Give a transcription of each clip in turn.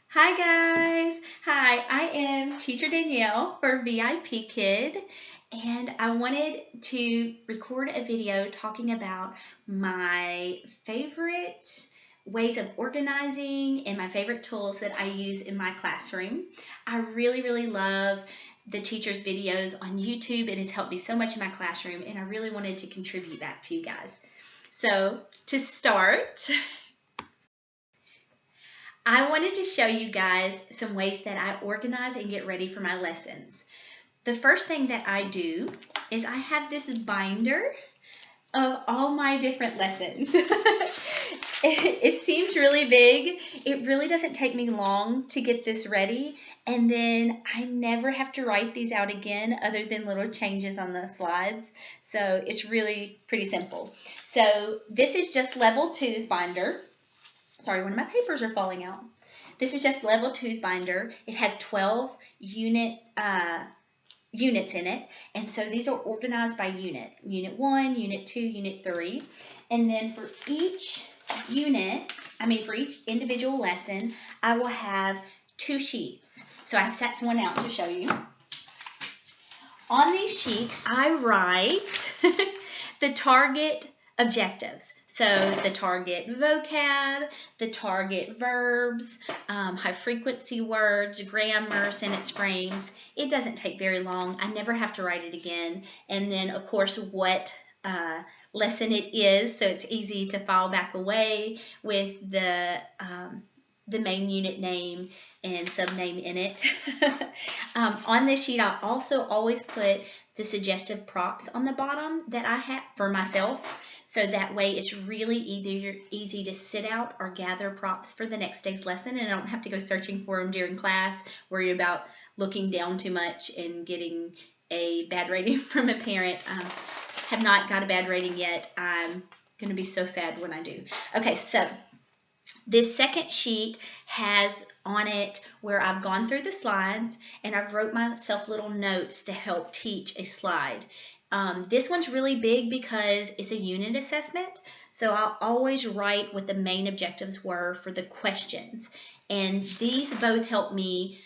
Hi guys! Hi, I am Teacher Danielle for VIPKID, and I wanted to record a video talking about my favorite ways of organizing and my favorite tools that I use in my classroom. I really love the teachers' videos on YouTube. It has helped me so much in my classroom, and I really wanted to contribute that to you guys. So, to start, I wanted to show you guys some ways that I organize and get ready for my lessons. The first thing that I do is I have this binder of all my different lessons. It seems really big. It really doesn't take me long to get this ready, and then I never have to write these out again other than little changes on the slides. So it's really pretty simple. So this is just level 2's binder. Sorry, one of my papers are falling out. This is just level 2's binder. It has 12 units in it, and so these are organized by unit. Unit 1, Unit 2, Unit 3. And then for each for each individual lesson, I will have 2 sheets. So I've set one out to show you. On these sheets, I write the target objectives. So the target vocab, the target verbs, high frequency words, grammar, sentence frames. It doesn't take very long. I never have to write it again. And then, of course, what lesson it is, so it's easy to file back away with the main unit name and subname in it. On this sheet, I also always put the suggestive props on the bottom that I have for myself, so that way it's really easy to sit out or gather props for the next day's lesson, and I don't have to go searching for them during class, worry about looking down too much and getting a bad rating from a parent. Have not got a bad rating yet. I'm going to be so sad when I do. Okay, so this second sheet has on it where I've gone through the slides and I've wrote myself little notes to help teach a slide. This one's really big because it's a unit assessment, so I'll always write what the main objectives were for the questions. And these both help me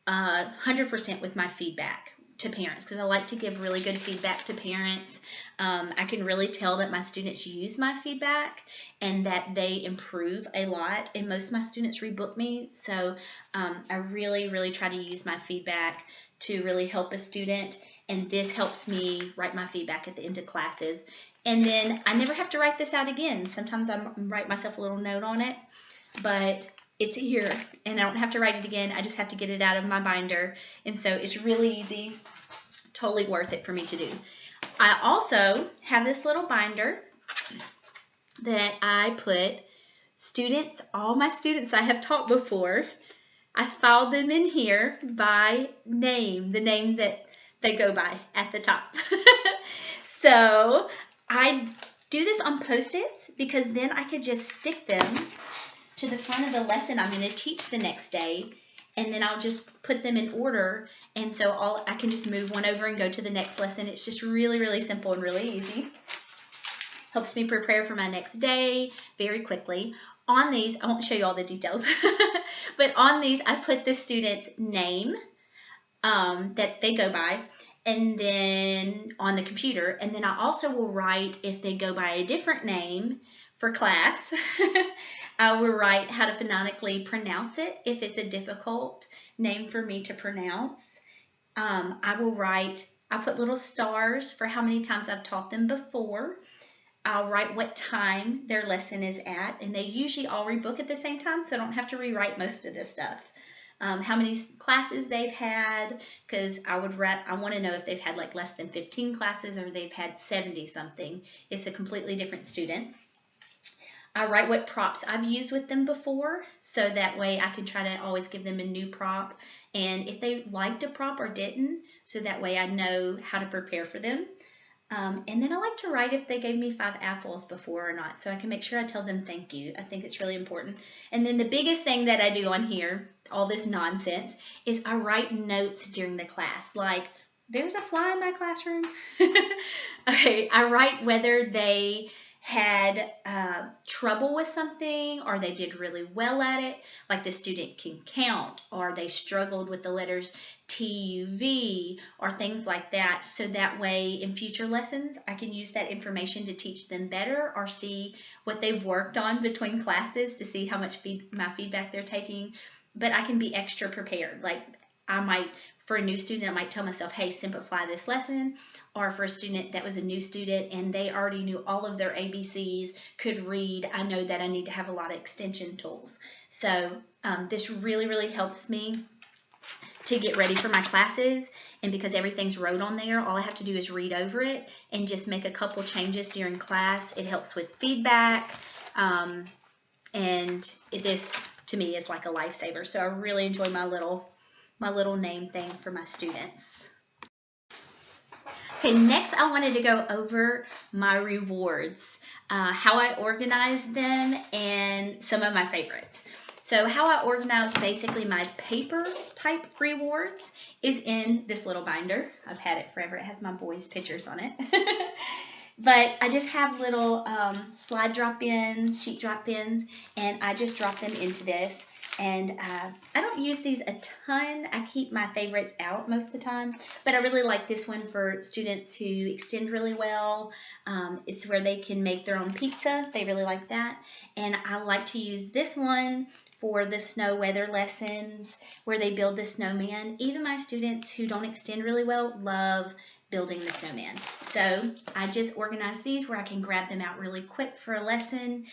100% with my feedback to parents, because I like to give really good feedback to parents. I can really tell that my students use my feedback and that they improve a lot, and most of my students rebook me, so I really try to use my feedback to really help a student, and this helps me write my feedback at the end of classes. And then I never have to write this out again. Sometimes I write myself a little note on it, but it's here and I don't have to write it again. I just have to get it out of my binder, and so it's really easy, totally worth it for me to do. I also have this little binder that I put students, all my students I have taught before. I filed them in here by name, the name that they go by at the top. So I do this on Post-its because then I could just stick them to the front of the lesson I'm going to teach the next day, and then I'll just put them in order, and so I can just move one over and go to the next lesson. It's just really simple and really easy. Helps me prepare for my next day very quickly. On these, I won't show you all the details, but on these I put the student's name that they go by, and then on the computer, and then I also will write if they go by a different name for class. I will write how to phonetically pronounce it if it's a difficult name for me to pronounce. I put little stars for how many times I've taught them before. I'll write what time their lesson is at, and they usually all rebook at the same time, so I don't have to rewrite most of this stuff. How many classes they've had, because I want to know if they've had like less than 15 classes or they've had 70 something. It's a completely different student. I write what props I've used with them before, so that way I can try to always give them a new prop, and if they liked a prop or didn't, so that way I know how to prepare for them. And then I like to write if they gave me 5 apples before or not, so I can make sure I tell them thank you. I think it's really important. And then the biggest thing that I do on here, all this nonsense, is I write notes during the class, like, there's a fly in my classroom. Okay, I write whether they had trouble with something, or they did really well at it, like the student can count, or they struggled with the letters TUV, or things like that. So that way in future lessons, I can use that information to teach them better, or see what they've worked on between classes to see how much my feedback they're taking. But I can be extra prepared. Like I might, for a new student, I might tell myself, hey, simplify this lesson. Or for a student that was a new student and they already knew all of their ABCs, could read, I know that I need to have a lot of extension tools. So this really, really helps me to get ready for my classes. And because everything's wrote on there, all I have to do is read over it and just make a couple changes during class. It helps with feedback. And this, to me, is like a lifesaver. So I really enjoy my little name thing for my students. Okay, next I wanted to go over my rewards, how I organize them, and some of my favorites. So how I organize basically my paper type rewards is in this little binder. I've had it forever. It has my boys' pictures on it. But I just have little slide drop-ins, sheet drop-ins, and I just drop them into this. And I don't use these a ton. I keep my favorites out most of the time. But I really like this one for students who extend really well. It's where they can make their own pizza. They really like that. And I like to use this one for the snow weather lessons where they build the snowman. Even my students who don't extend really well love building the snowman. So I just organize these where I can grab them out really quick for a lesson.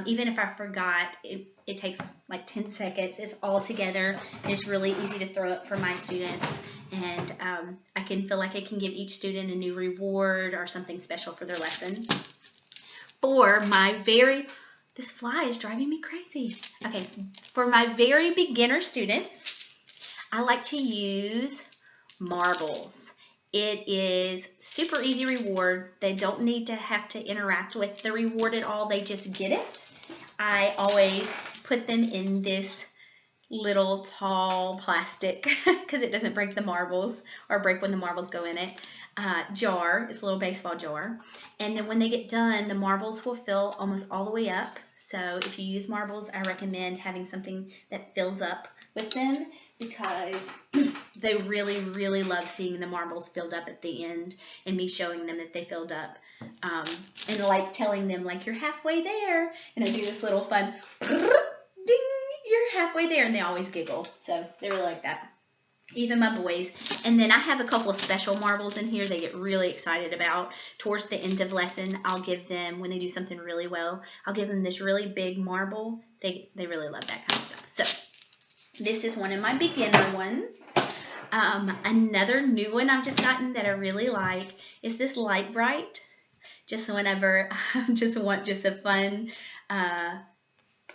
Even if I forgot, it takes like 10 seconds. It's all together. And it's really easy to throw up for my students. And I can feel like I can give each student a new reward or something special for their lesson. For my this fly is driving me crazy. Okay, for my very beginner students, I like to use marbles. It is super easy reward. They don't need to have to interact with the reward at all. They just get it. I always put them in this little tall plastic because it doesn't break the marbles or break when the marbles go in it. Jar. It's a little baseball jar. And then when they get done, the marbles will fill almost all the way up. So if you use marbles, I recommend having something that fills up with them because they really, really love seeing the marbles filled up at the end and me showing them that they filled up. And like telling them like, you're halfway there. And I do this little fun, ding, you're halfway there. And they always giggle. So they really like that. Even my boys. And then I have a couple of special marbles in here they get really excited about. Towards the end of lesson, I'll give them, when they do something really well, I'll give them this really big marble. They really love that kind of stuff. So this is one of my beginner ones. Another new one I've just gotten that I really like is this Light Bright. Just whenever I just want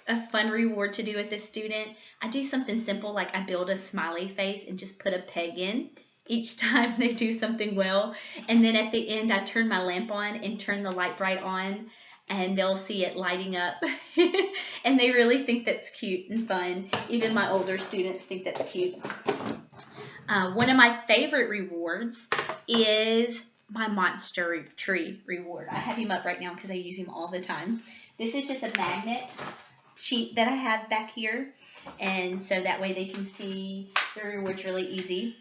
a fun reward to do with this student. I do something simple like I build a smiley face and just put a peg in each time they do something well. And then at the end I turn my lamp on and turn the Light Bright on and they'll see it lighting up. And they really think that's cute and fun. Even my older students think that's cute. One of my favorite rewards is my monster tree reward. I have him up right now because I use him all the time. This is just a magnet sheet that I have back here, and so that way they can see the rewards really easy.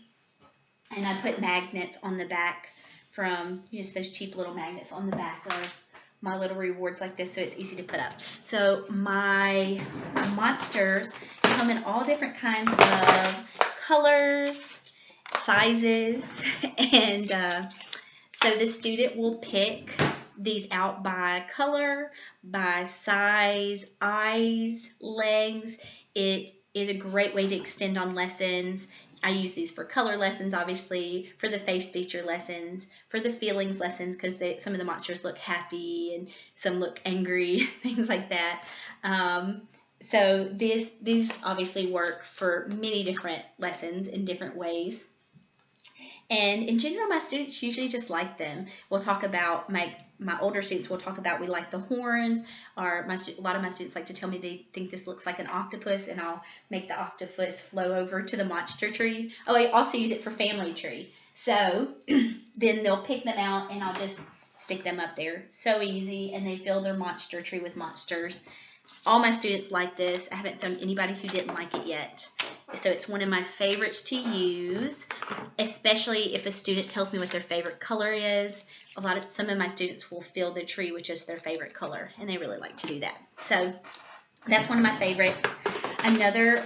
And I put magnets on the back from just those cheap little magnets on the back of my little rewards like this, so it's easy to put up. So my monsters come in all different kinds of colors, sizes, and so the student will pick these out by color, by size, eyes, legs. It is a great way to extend on lessons. I use these for color lessons, obviously, for the face feature lessons, for the feelings lessons, because some of the monsters look happy and some look angry, things like that. So these obviously work for many different lessons in different ways. And in general, my students usually just like them. We'll talk about, my older students will talk about we like the horns, or a lot of my students like to tell me they think this looks like an octopus, and I'll make the octopus flow over to the monster tree. Oh, I also use it for family tree. So then they'll pick them out, and I'll just stick them up there. So easy, and they fill their monster tree with monsters. All my students like this. I haven't found anybody who didn't like it yet. So it's one of my favorites to use, especially if a student tells me what their favorite color is. Some of my students will fill the tree with just their favorite color, and they really like to do that. So that's one of my favorites. Another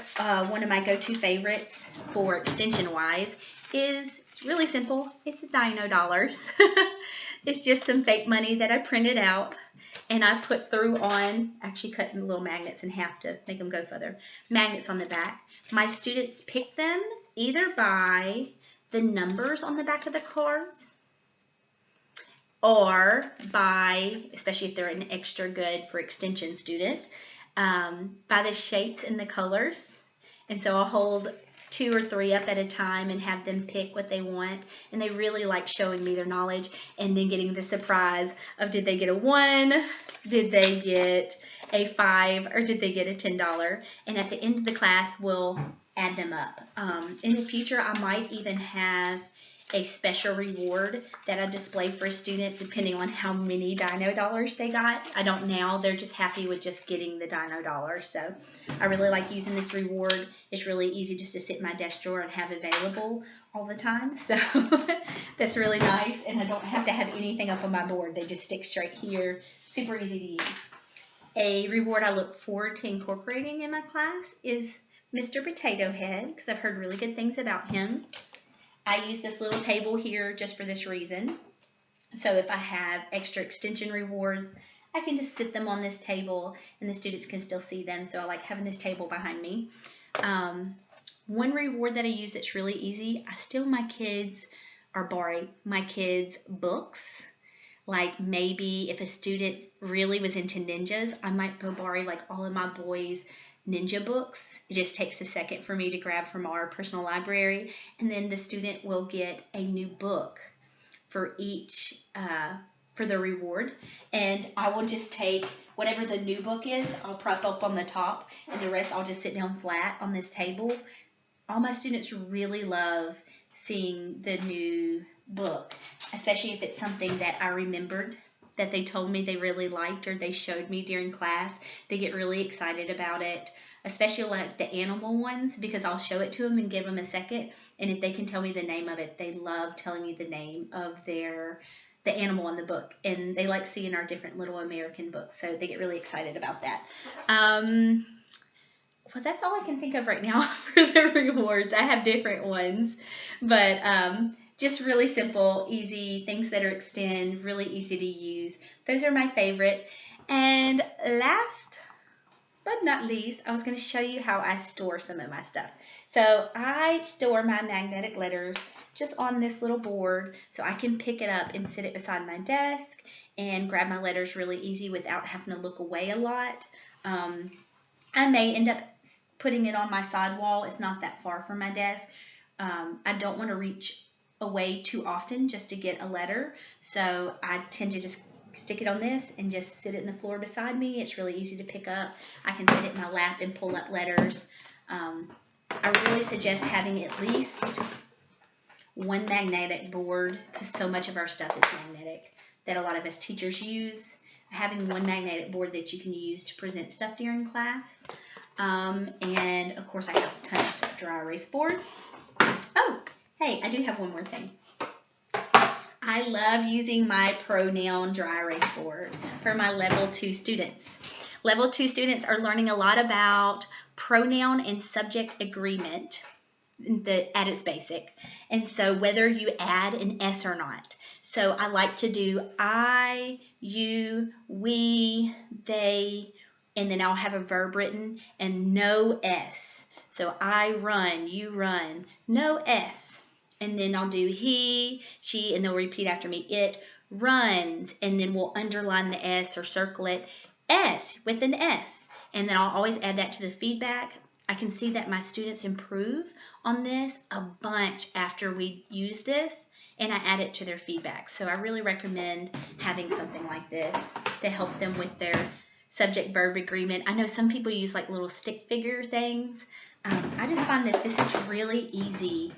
one of my go-to favorites for extension-wise is, it's really simple. It's Dino Dollars. It's just some fake money that I printed out, and I put through on, actually cutting the little magnets in half to make them go further, magnets on the back. My students pick them either by the numbers on the back of the cards, or by, especially if they're an extra good for extension student, by the shapes and the colors. And so I'll hold 2 or 3 up at a time and have them pick what they want. And they really like showing me their knowledge and then getting the surprise of, did they get a 1, did they get a 5, or did they get a $10? And at the end of the class, we'll add them up. In the future, I might even have a special reward that I display for a student depending on how many Dino Dollars they got. I don't now. They're just happy with just getting the Dino Dollars. So I really like using this reward. It's really easy just to sit in my desk drawer and have available all the time. So that's really nice. And I don't have to have anything up on my board. They just stick straight here. Super easy to use. A reward I look forward to incorporating in my class is Mr. Potato Head, because I've heard really good things about him. I use this little table here just for this reason. So if I have extra extension rewards, I can just sit them on this table and the students can still see them. So I like having this table behind me. One reward that I use that's really easy, I steal my kids, or borrow my kids' books. Like maybe if a student really was into ninjas, I might go borrow like all of my boys' ninja books. It just takes a second for me to grab from our personal library, and then the student will get a new book for each for the reward. And I will just take whatever the new book is, I'll prop up on the top, and the rest I'll just sit down flat on this table. All my students really love seeing the new book, especially if it's something that I remembered that they told me they really liked or they showed me during class. They get really excited about it, especially like the animal ones, because I'll show it to them and give them a second, and if they can tell me the name of it, they love telling me the name of the animal in the book, and they like seeing our different little American books, so they get really excited about that. Well, that's all I can think of right now for the rewards. I have different ones, but just really simple, easy, things that are extend, really easy to use. Those are my favorite. And last but not least, I was going to show you how I store some of my stuff. So I store my magnetic letters just on this little board, so I can pick it up and sit it beside my desk and grab my letters really easy without having to look away a lot. I may end up putting it on my side wall. It's not that far from my desk. I don't want to reach away too often just to get a letter, so I tend to just stick it on this and just sit it in the floor beside me. It's really easy to pick up. I can sit it in my lap and pull up letters. I really suggest having at least one magnetic board, because so much of our stuff is magnetic that a lot of us teachers use. Having one magnetic board that you can use to present stuff during class. And of course I have tons of dry erase boards. Oh, hey, I do have one more thing. I love using my pronoun dry erase board for my level 2 students. Level 2 students are learning a lot about pronoun and subject agreement at its basic. And so whether you add an S or not. So I like to do I, you, we, they, and then I'll have a verb written and no S. So I run, you run, no S. And then I'll do he, she, and they'll repeat after me. It runs, and then we'll underline the S or circle it. S with an S. And then I'll always add that to the feedback. I can see that my students improve on this a bunch after we use this, and I add it to their feedback. So I really recommend having something like this to help them with their subject-verb agreement. I know some people use like little stick figure things. I just find that this is really easy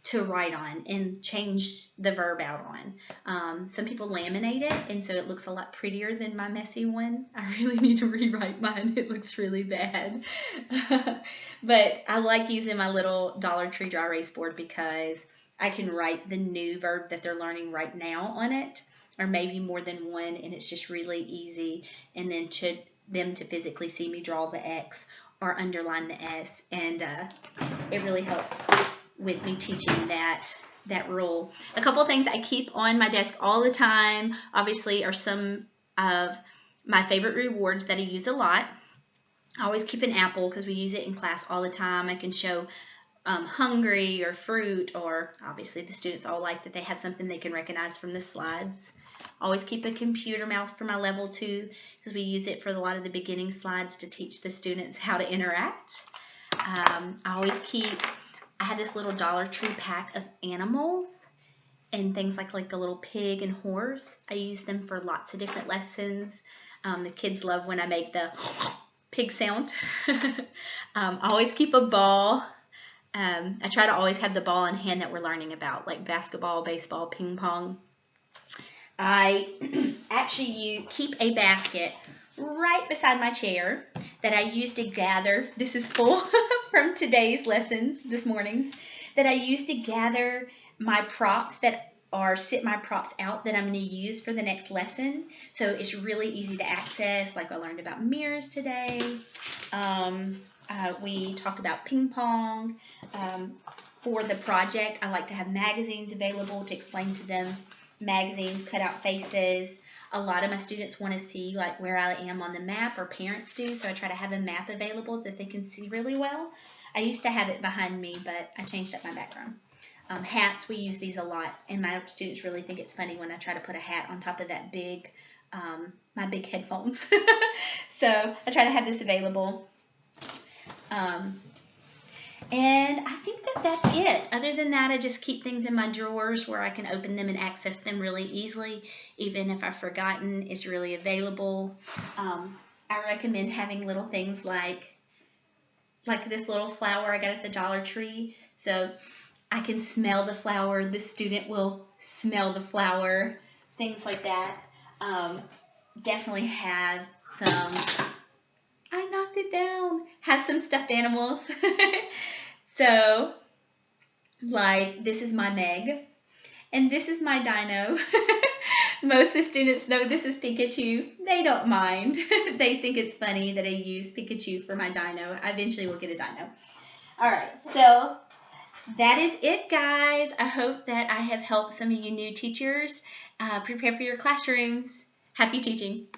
to write on and change the verb out on. Some people laminate it, and so it looks a lot prettier than my messy one. I really need to rewrite mine. It looks really bad. But I like using my little Dollar Tree dry erase board because I can write the new verb that they're learning right now on it, or maybe more than one, and it's just really easy. And then to them to physically see me draw the X or underline the S, and it really helps with me teaching that rule. A couple of things I keep on my desk all the time, obviously, are some of my favorite rewards that I use a lot. I always keep an apple because we use it in class all the time. I can show hungry or fruit, or obviously the students all like that they have something they can recognize from the slides. Always keep a computer mouse for my level 2 because we use it for a lot of the beginning slides to teach the students how to interact. I have this little Dollar Tree pack of animals and things like a little pig and horse. I use them for lots of different lessons. The kids love when I make the pig sound. I always keep a ball. I try to always have the ball in hand that we're learning about, like basketball, baseball, ping pong. I actually keep a basket right beside my chair that I use to gather. This is full from today's lessons, this morning's, that I use to gather my props sit my props out that I'm going to use for the next lesson. So it's really easy to access. Like I learned about mirrors today. We talked about ping pong. For the project, I like to have magazines available to explain to them. Magazines, cut out faces. A lot of my students want to see like where I am on the map, or parents do, so I try to have a map available that they can see really well. I used to have it behind me, but I changed up my background. Hats, we use these a lot, and my students really think it's funny when I try to put a hat on top of that big, my big headphones. So I try to have this available. And I think that's it. Other than that, I just keep things in my drawers where I can open them and access them really easily. Even if I've forgotten, it's really available. I recommend having little things like this little flower I got at the Dollar Tree. So I can smell the flower. The student will smell the flower. Things like that. Definitely have some... I knocked it down. Have some stuffed animals. So, like, this is my Meg, and this is my dino. Most of the students know this is Pikachu. They don't mind. They think it's funny that I use Pikachu for my dino. I eventually will get a dino. All right, so that is it, guys. I hope that I have helped some of you new teachers prepare for your classrooms. Happy teaching.